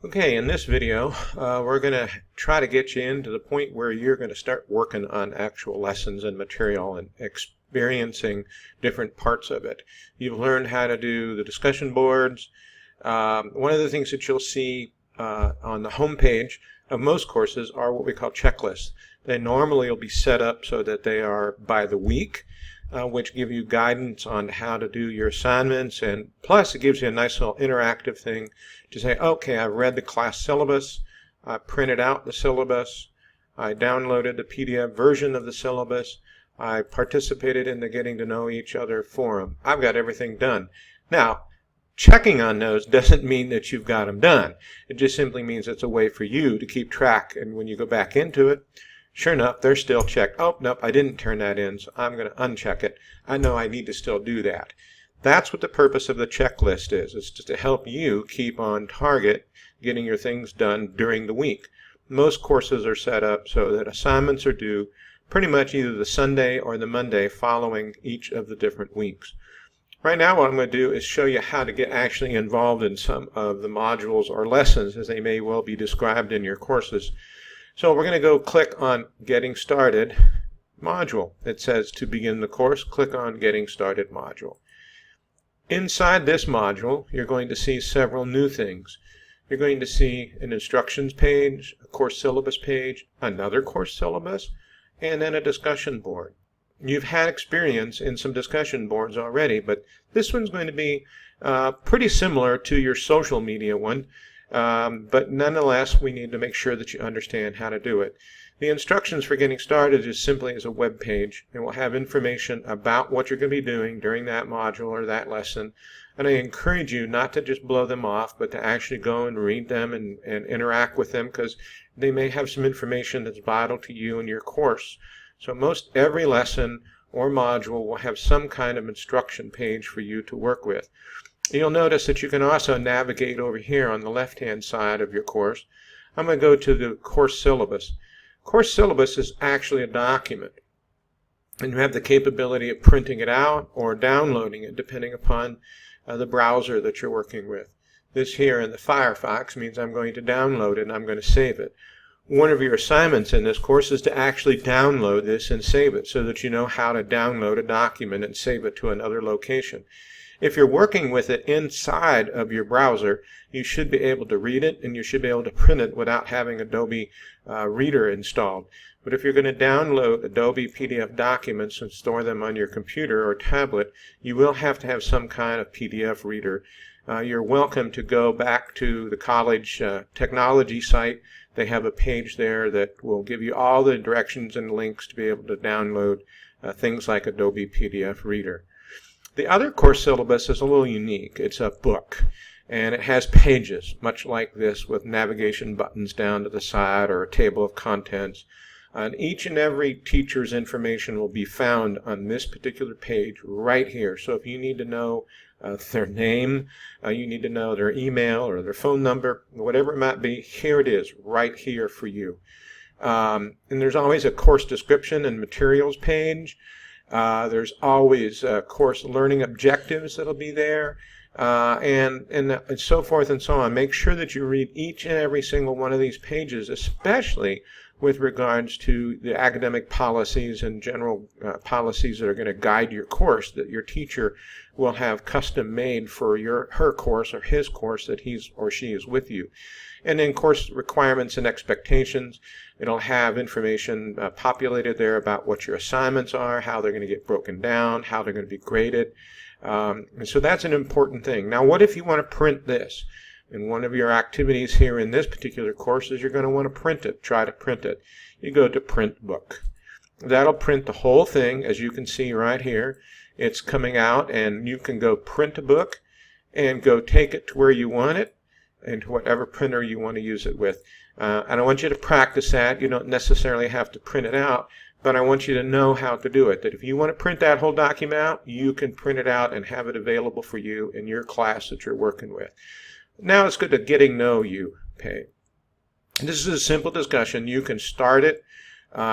Okay, in this video, we're going to try to get you into the point where you're going to start working on actual lessons and material and experiencing different parts of it. You've learned how to do the discussion boards. One of the things that you'll see on the home page of most courses are what we call checklists. They normally will be set up so that they are by the week, which give you guidance on how to do your assignments, and plus it gives you a nice little interactive thing to say, okay, I've read the class syllabus, I printed out the syllabus, I downloaded the PDF version of the syllabus, I participated in the Getting to Know Each Other forum. I've got everything done. Now, checking on those doesn't mean that you've got them done. It just simply means it's a way for you to keep track, and when you go back into it, sure enough, they're still checked. Oh, nope, I didn't turn that in, so I'm going to uncheck it. I know I need to still do that. That's what the purpose of the checklist is. It's just to help you keep on target getting your things done during the week. Most courses are set up so that assignments are due pretty much either the Sunday or the Monday following each of the different weeks. Right now what I'm going to do is show you how to get actually involved in some of the modules or lessons as they may well be described in your courses. So we're going to go click on Getting Started module. It says to begin the course, click on Getting Started module. Inside this module, you're going to see several new things. You're going to see an instructions page, a course syllabus page, another course syllabus, and then a discussion board. You've had experience in some discussion boards already, but this one's going to be pretty similar to your social media one. But nonetheless, we need to make sure that you understand how to do it. The instructions for getting started is simply as a web page. It will have information about what you're going to be doing during that module or that lesson. And I encourage you not to just blow them off, but to actually go and read them and interact with them, because they may have some information that's vital to you and your course. So most every lesson or module will have some kind of instruction page for you to work with. You'll notice that you can also navigate over here on the left-hand side of your course. I'm going to go to the course syllabus. Course syllabus is actually a document, and you have the capability of printing it out or downloading it depending upon the browser that you're working with. This here in the Firefox means I'm going to download it and I'm going to save it. One of your assignments in this course is to actually download this and save it so that you know how to download a document and save it to another location. If you're working with it inside of your browser, you should be able to read it and you should be able to print it without having Adobe Reader installed. But if you're going to download Adobe PDF documents and store them on your computer or tablet, you will have to have some kind of PDF reader. You're welcome to go back to the college technology site. They have a page there that will give you all the directions and links to be able to download things like Adobe PDF Reader. The other course syllabus is a little unique. It's a book, and it has pages, much like this, with navigation buttons down to the side or a table of contents. And each and every teacher's information will be found on this particular page right here. So if you need to know their name, you need to know their email or their phone number, whatever it might be, here it is, right here for you. And there's always a course description and materials page. There's always course learning objectives that'll be there, and so forth and so on. Make sure that you read each and every single one of these pages, especially with regards to the academic policies and general policies that are going to guide your course, that your teacher will have custom made for her course or his course that he's or she is with you. And then course requirements and expectations. It'll have information populated there about what your assignments are, how they're going to get broken down, how they're going to be graded. And so that's an important thing. Now, what if you want to print this? And one of your activities here in this particular course is you're going to want to print it, try to print it. You go to Print Book. That'll print the whole thing, as you can see right here. It's coming out, and you can go print a book and go take it to where you want it and to whatever printer you want to use it with. And I want you to practice that. You don't necessarily have to print it out, but I want you to know how to do it. That if you want to print that whole document out, you can print it out and have it available for you in your class that you're working with. Now let's go to Getting to Know You page. This is a simple discussion. You can start it.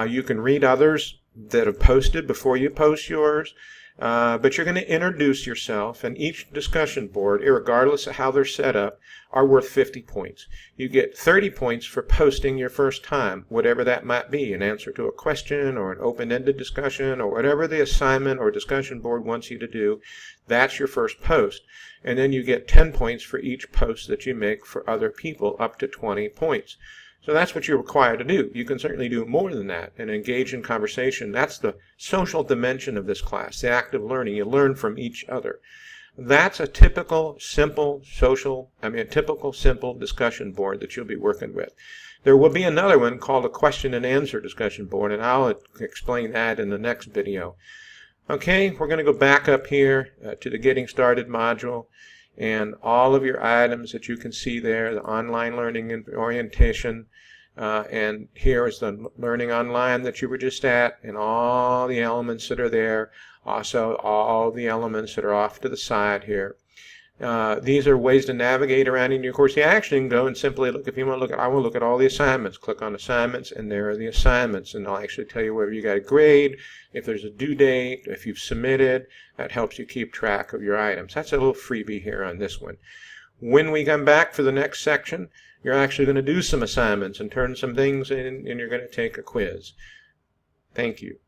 You can read others that have posted before you post yours. But you're going to introduce yourself, and each discussion board, regardless of how they're set up, are worth 50 points. You get 30 points for posting your first time, whatever that might be, an answer to a question or an open-ended discussion or whatever the assignment or discussion board wants you to do. That's your first post. And then you get 10 points for each post that you make for other people, up to 20 points. So that's what you're required to do. You can certainly do more than that and engage in conversation. That's the social dimension of this class, the active learning. You learn from each other. That's a typical, simple discussion board that you'll be working with. There will be another one called a question and answer discussion board, and I'll explain that in the next video. Okay, we're going to go back up here to the Getting Started module. And all of your items that you can see there, the online learning and orientation, and here is the learning online that you were just at, and all the elements that are there, also all the elements that are off to the side here. These are ways to navigate around in your course. You actually can go and simply look, if you want to look at, I will look at all the assignments, click on assignments, and there are the assignments, and I'll actually tell you whether you got a grade, if there's a due date, if you've submitted. That helps you keep track of your items. That's a little freebie here on this one. When we come back for the next section, you're actually going to do some assignments and turn some things in, and you're going to take a quiz. Thank you.